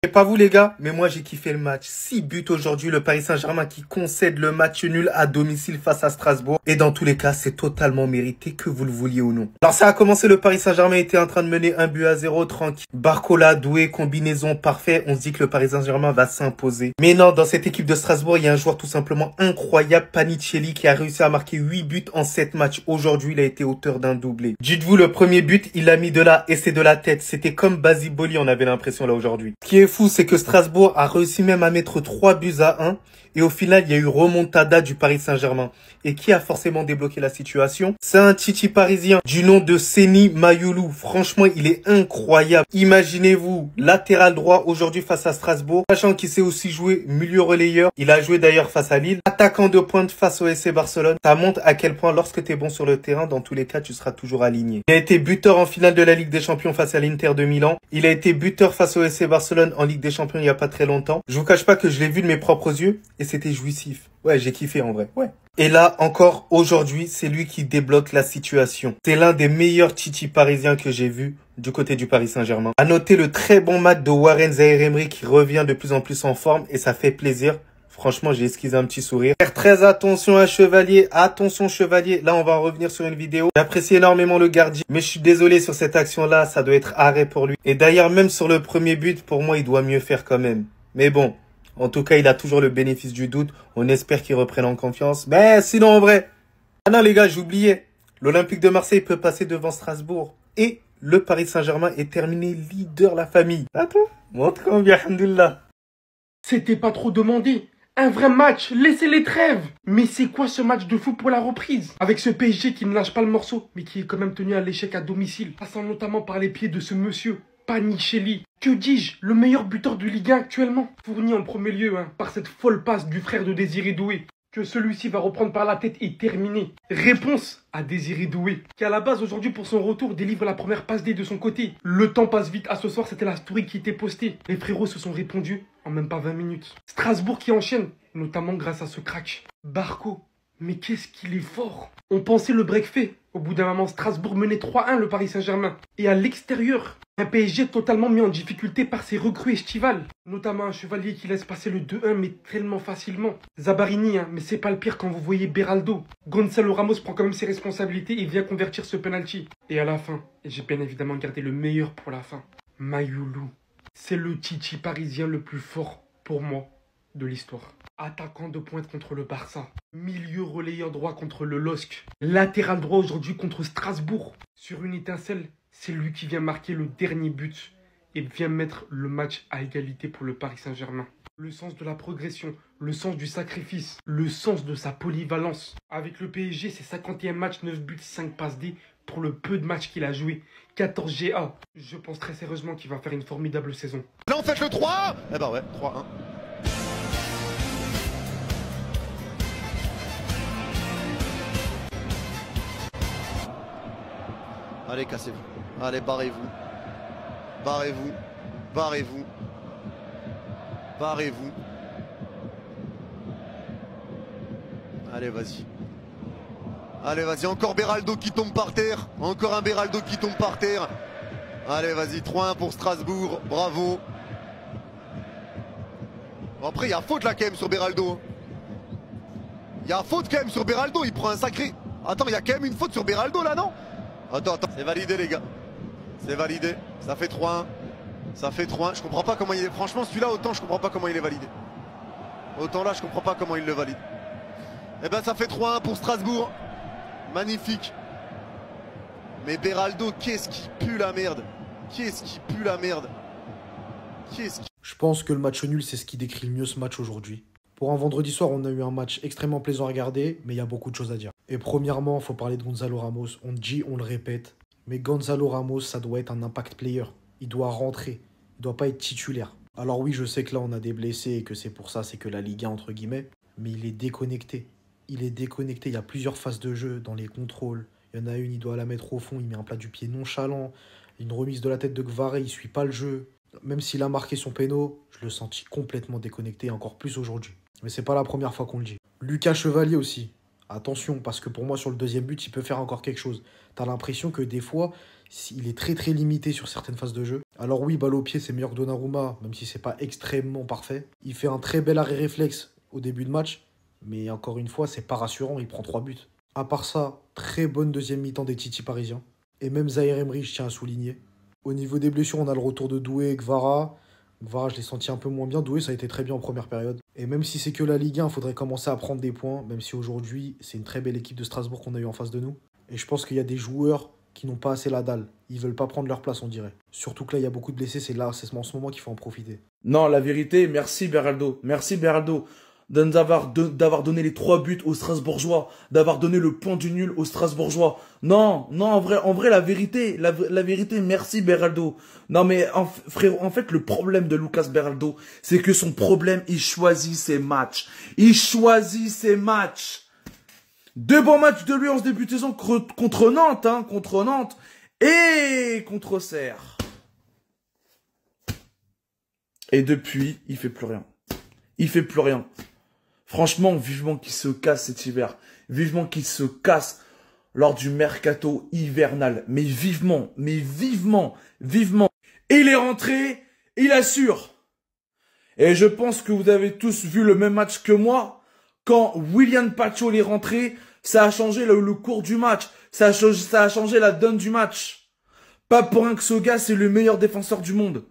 Et pas vous les gars, mais moi j'ai kiffé le match. 6 buts aujourd'hui, le Paris Saint-Germain qui concède le match nul à domicile face à Strasbourg. Et dans tous les cas, c'est totalement mérité, que vous le vouliez ou non. Alors ça a commencé, le Paris Saint-Germain était en train de mener 1-0 tranquille. Barcola, doué, combinaison parfait. On se dit que le Paris Saint-Germain va s'imposer. Mais non, dans cette équipe de Strasbourg, il y a un joueur tout simplement incroyable, Panicelli, qui a réussi à marquer 8 buts en 7 matchs. Aujourd'hui, il a été auteur d'un doublé. Dites-vous, le premier but, il l'a mis de là et c'est de la tête. C'était comme Basiboli, on avait l'impression là aujourd'hui. Ce qui est fou, c'est que Strasbourg a réussi même à mettre 3-1. Et au final, il y a eu remontada du Paris Saint-Germain. Et qui a forcément débloqué la situation? C'est un Titi parisien du nom de Seny Mayulu. Franchement, il est incroyable. Imaginez-vous, latéral droit aujourd'hui face à Strasbourg. Sachant qu'il sait aussi jouer milieu relayeur. Il a joué d'ailleurs face à Lille. Attaquant de pointe face au FC Barcelone. Ça montre à quel point lorsque tu es bon sur le terrain, dans tous les cas, tu seras toujours aligné. Il a été buteur en finale de la Ligue des Champions face à l'Inter de Milan. Il a été buteur face au FC Barcelone en Ligue des Champions il n'y a pas très longtemps. Je vous cache pas que je l'ai vu de mes propres yeux et c'était jouissif. Ouais, j'ai kiffé en vrai. Ouais. Et là, encore aujourd'hui, c'est lui qui débloque la situation. C'est l'un des meilleurs Titi parisiens que j'ai vu du côté du Paris Saint-Germain. À noter le très bon match de Warren Zaïre-Emery qui revient de plus en plus en forme et ça fait plaisir. Franchement, j'ai esquissé un petit sourire. Faire très attention à Chevalier. Attention Chevalier. Là, on va en revenir sur une vidéo. J'apprécie énormément le gardien. Mais je suis désolé sur cette action-là. Ça doit être arrêt pour lui. Et d'ailleurs, même sur le premier but, pour moi, il doit mieux faire quand même. Mais bon, en tout cas, il a toujours le bénéfice du doute. On espère qu'il reprenne en confiance. Mais sinon, en vrai. Ah non, les gars, j'oubliais. L'Olympique de Marseille peut passer devant Strasbourg. Et le Paris Saint-Germain est terminé leader la famille. Attends, montre combien, alhamdoulilah. C'était pas trop demandé. Un vrai match, laissez les trêves. Mais c'est quoi ce match de fou pour la reprise? Avec ce PSG qui ne lâche pas le morceau, mais qui est quand même tenu à l'échec à domicile, passant notamment par les pieds de ce monsieur, Panicelli. Que dis-je, le meilleur buteur de Ligue 1 actuellement, fourni en premier lieu par cette folle passe du frère de Désiré Doué, que celui-ci va reprendre par la tête et terminer. Réponse à Désiré Doué, qui à la base aujourd'hui pour son retour délivre la première passe D de son côté. Le temps passe vite, à ce soir c'était la story qui était postée. Les frérots se sont répondus en même pas 20 minutes. Strasbourg qui enchaîne, notamment grâce à ce crack. Barco, mais qu'est-ce qu'il est fort. On pensait le break fait. Au bout d'un moment, Strasbourg menait 3-1 le Paris Saint-Germain. Et à l'extérieur, un PSG totalement mis en difficulté par ses recrues estivales. Notamment un Chevalier qui laisse passer le 2-1 mais tellement facilement. Zabarini, mais c'est pas le pire quand vous voyez Beraldo. Gonzalo Ramos prend quand même ses responsabilités et vient convertir ce penalty. Et à la fin, et j'ai bien évidemment gardé le meilleur pour la fin, Mayulu. C'est le Titi parisien le plus fort pour moi de l'histoire. Attaquant de pointe contre le Barça. Milieu relayeur droit contre le LOSC. Latéral droit aujourd'hui contre Strasbourg. Sur une étincelle, c'est lui qui vient marquer le dernier but et vient mettre le match à égalité pour le Paris Saint-Germain. Le sens de la progression, le sens du sacrifice, le sens de sa polyvalence. Avec le PSG, c'est 51 matchs, 9 buts, 5 passes D pour le peu de matchs qu'il a joué. 14 GA. Je pense très sérieusement qu'il va faire une formidable saison. Là, on fait le 3. Eh ben ouais, 3-1. Allez, cassez-vous. Allez, barrez-vous. Barrez-vous. Barrez-vous. Barrez-vous. Allez, vas-y. Allez, vas-y. Encore Beraldo qui tombe par terre. Encore un Beraldo qui tombe par terre. Allez, vas-y. 3-1 pour Strasbourg. Bravo. Bon, après, il y a faute là quand même sur Beraldo. Il y a faute quand même sur Beraldo. Il prend un sacré... Attends, il y a quand même une faute sur Beraldo là, non? Attends. C'est validé, les gars. C'est validé. Ça fait 3-1. Ça fait 3-1. Je comprends pas comment il est. Franchement, celui-là, autant je comprends pas comment il est validé. Autant là, je comprends pas comment il le valide. Eh ben, ça fait 3-1 pour Strasbourg. Magnifique. Mais Beraldo, qu'est-ce qui pue la merde? Qu'est-ce qui pue la merde? Qu'est-ce qui... Je pense que le match nul, c'est ce qui décrit le mieux ce match aujourd'hui. Pour un vendredi soir, on a eu un match extrêmement plaisant à regarder, mais il y a beaucoup de choses à dire. Et premièrement, il faut parler de Gonzalo Ramos. On le dit, on le répète. Mais Gonzalo Ramos, ça doit être un impact player. Il doit rentrer. Il ne doit pas être titulaire. Alors oui, je sais que là, on a des blessés et que c'est pour ça, c'est que la Ligue 1, entre guillemets. Mais il est déconnecté. Il est déconnecté. Il y a plusieurs phases de jeu dans les contrôles. Il y en a une, il doit la mettre au fond. Il met un plat du pied nonchalant. Une remise de la tête de Gvaré, il ne suit pas le jeu. Même s'il a marqué son péno, je le sentis complètement déconnecté, encore plus aujourd'hui. Mais c'est pas la première fois qu'on le dit. Lucas Chevalier aussi. Attention, parce que pour moi, sur le deuxième but, il peut faire encore quelque chose. T'as l'impression que des fois, il est très très limité sur certaines phases de jeu. Alors oui, balle au pied, c'est meilleur que Donnarumma, même si c'est pas extrêmement parfait. Il fait un très bel arrêt réflexe au début de match, mais encore une fois, c'est pas rassurant, il prend 3 buts. À part ça, très bonne deuxième mi-temps des Titi parisiens. Et même Zahir Emery, je tiens à souligner. Au niveau des blessures, on a le retour de Doué et Kvara. Kvara, je l'ai senti un peu moins bien. Doué, ça a été très bien en première période. Et même si c'est que la Ligue 1, il faudrait commencer à prendre des points, même si aujourd'hui, c'est une très belle équipe de Strasbourg qu'on a eu en face de nous. Et je pense qu'il y a des joueurs qui n'ont pas assez la dalle. Ils veulent pas prendre leur place, on dirait. Surtout que là, il y a beaucoup de blessés, c'est en ce moment qu'il faut en profiter. Non, la vérité, merci Beraldo. Merci Beraldo d'avoir donné les 3 buts aux Strasbourgeois, d'avoir donné le point du nul aux Strasbourgeois. Non, en vrai, la vérité, merci Beraldo. Non, mais frérot, en fait, le problème de Lucas Beraldo, c'est que son problème, il choisit ses matchs. Il choisit ses matchs. 2 bons matchs de lui en ce début de saison contre Nantes, et contre Auxerre. Et depuis, il fait plus rien. Il fait plus rien. Franchement, vivement qu'il se casse cet hiver. Vivement qu'il se casse lors du mercato hivernal. Mais vivement. Et il est rentré, il assure. Et je pense que vous avez tous vu le même match que moi. Quand William Pacho est rentré, ça a changé le cours du match. Ça a changé la donne du match. Pas pour rien que ce gars, c'est le meilleur défenseur du monde.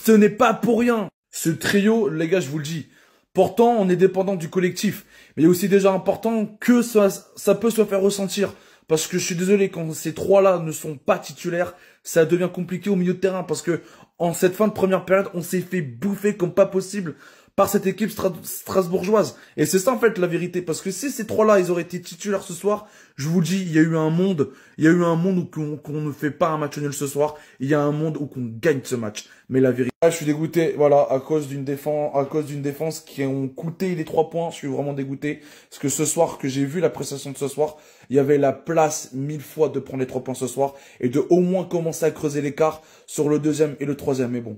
Ce n'est pas pour rien. Ce trio, les gars, je vous le dis. Pourtant, on est dépendant du collectif. Mais il est aussi déjà important que ça peut se faire ressentir. Parce que je suis désolé, quand ces 3-là ne sont pas titulaires, ça devient compliqué au milieu de terrain. Parce que en cette fin de première période, on s'est fait bouffer comme pas possible par cette équipe strasbourgeoise. Et c'est ça en fait la vérité. Parce que si ces 3-là, ils auraient été titulaires ce soir, je vous le dis, il y a eu un monde où qu'on ne fait pas un match nul ce soir. Il y a un monde où qu'on gagne ce match. Mais la vérité, je suis dégoûté, voilà, à cause d'une défense qui ont coûté les 3 points. Je suis vraiment dégoûté. Parce que ce soir, que j'ai vu la prestation de ce soir, il y avait la place 1000 fois de prendre les 3 points ce soir. Et de au moins commencer à creuser l'écart sur le deuxième et le troisième. Mais bon.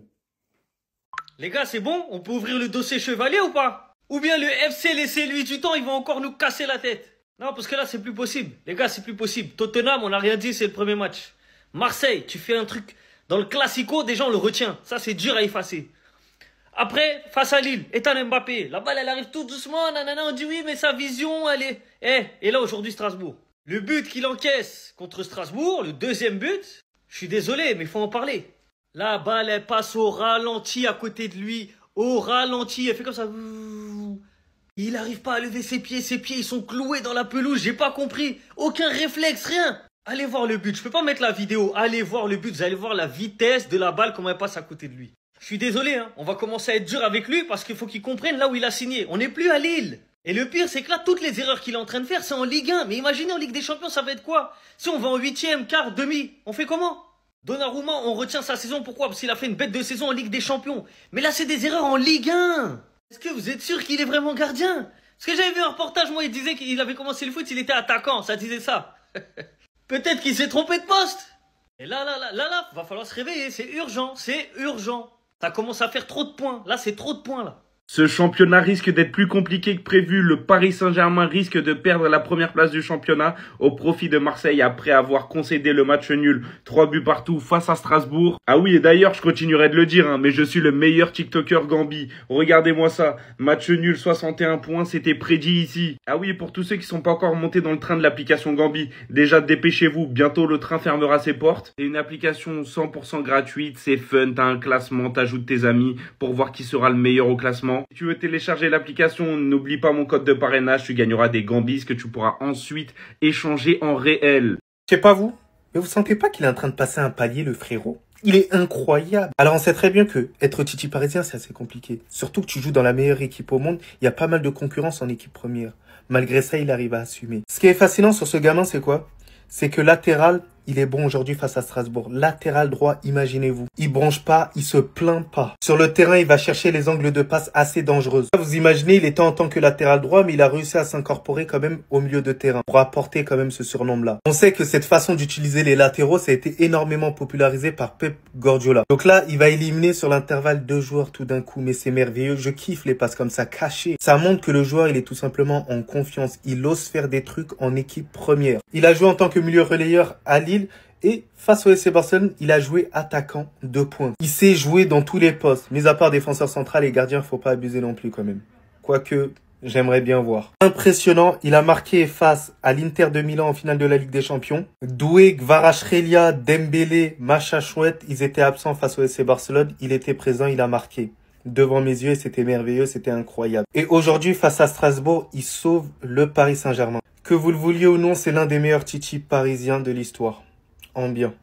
Les gars, c'est bon? On peut ouvrir le dossier chevalier ou pas? Ou bien le FC, laissez-lui du temps, ils vont encore nous casser la tête. Non, parce que là, c'est plus possible. Les gars, c'est plus possible. Tottenham, on n'a rien dit, c'est le premier match. Marseille, tu fais un truc dans le Classico, déjà on le retient. Ça, c'est dur à effacer. Après, face à Lille, Ethan Mbappé. La balle, elle arrive tout doucement, nanana, on dit oui, mais sa vision, elle est... et là, aujourd'hui, Strasbourg. Le but qu'il encaisse contre Strasbourg, le deuxième but, je suis désolé, mais il faut en parler. La balle, elle passe au ralenti à côté de lui. Au ralenti, elle fait comme ça. Il n'arrive pas à lever ses pieds ils sont cloués dans la pelouse, j'ai pas compris. Aucun réflexe, rien. Allez voir le but, je peux pas mettre la vidéo. Allez voir le but, vous allez voir la vitesse de la balle, comment elle passe à côté de lui. Je suis désolé, hein. On va commencer à être dur avec lui parce qu'il faut qu'il comprenne là où il a signé. On n'est plus à Lille. Et le pire, c'est que là, toutes les erreurs qu'il est en train de faire, c'est en Ligue 1. Mais imaginez en Ligue des Champions, ça va être quoi? Si on va en 8e, quart, demi, on fait comment? Donnarumma, on retient sa saison, pourquoi? Parce qu'il a fait une bête de saison en Ligue des Champions. Mais là, c'est des erreurs en Ligue 1. Est-ce que vous êtes sûr qu'il est vraiment gardien? Parce que j'avais vu un reportage, moi, il disait qu'il avait commencé le foot, il était attaquant, ça disait ça. Peut-être qu'il s'est trompé de poste. Et là, va falloir se réveiller, c'est urgent. Ça commence à faire trop de points. Là, c'est trop de points, là. Ce championnat risque d'être plus compliqué que prévu. Le Paris Saint-Germain risque de perdre la première place du championnat au profit de Marseille après avoir concédé le match nul. 3 buts partout face à Strasbourg. Ah oui, et d'ailleurs, je continuerai de le dire, hein, mais je suis le meilleur TikToker Gambi. Regardez-moi ça. Match nul, 61 points, c'était prédit ici. Ah oui, et pour tous ceux qui sont pas encore montés dans le train de l'application Gambi, déjà dépêchez-vous, bientôt le train fermera ses portes. C'est une application 100% gratuite, c'est fun, t'as un classement, t'ajoutes tes amis pour voir qui sera le meilleur au classement. Si tu veux télécharger l'application, n'oublie pas mon code de parrainage, tu gagneras des gambis que tu pourras ensuite échanger en réel. Je sais pas vous, mais vous sentez pas qu'il est en train de passer un palier, le frérot? Il est incroyable. Alors on sait très bien que être Titi parisien, c'est assez compliqué. Surtout que tu joues dans la meilleure équipe au monde, il y a pas mal de concurrence en équipe première. Malgré ça, il arrive à assumer. Ce qui est fascinant sur ce gamin, c'est quoi? C'est que latéral, il est bon aujourd'hui face à Strasbourg. Latéral droit, imaginez-vous. Il bronche pas, il se plaint pas. Sur le terrain, il va chercher les angles de passe assez dangereuses. Vous imaginez, il était en tant que latéral droit, mais il a réussi à s'incorporer quand même au milieu de terrain pour apporter quand même ce surnom-là. On sait que cette façon d'utiliser les latéraux, ça a été énormément popularisé par Pep Guardiola. Donc là, il va éliminer sur l'intervalle 2 joueurs tout d'un coup, mais c'est merveilleux. Je kiffe les passes comme ça, cachées. Ça montre que le joueur, il est tout simplement en confiance. Il ose faire des trucs en équipe première. Il a joué en tant que milieu relayeur à Lille et face au FC Barcelone, il a joué attaquant de pointe. Il sait jouer dans tous les postes, mis à part défenseur central et gardien, faut pas abuser non plus quand même. Quoique, j'aimerais bien voir. Impressionnant, il a marqué face à l'Inter de Milan en finale de la Ligue des Champions. Doué, Kvaratskhelia, Dembélé, Macha Chouette, ils étaient absents face au FC Barcelone. Il était présent, il a marqué. Devant mes yeux, c'était merveilleux, c'était incroyable. Et aujourd'hui, face à Strasbourg, il sauve le Paris Saint-Germain. Que vous le vouliez ou non, c'est l'un des meilleurs Titi parisiens de l'histoire. En bien.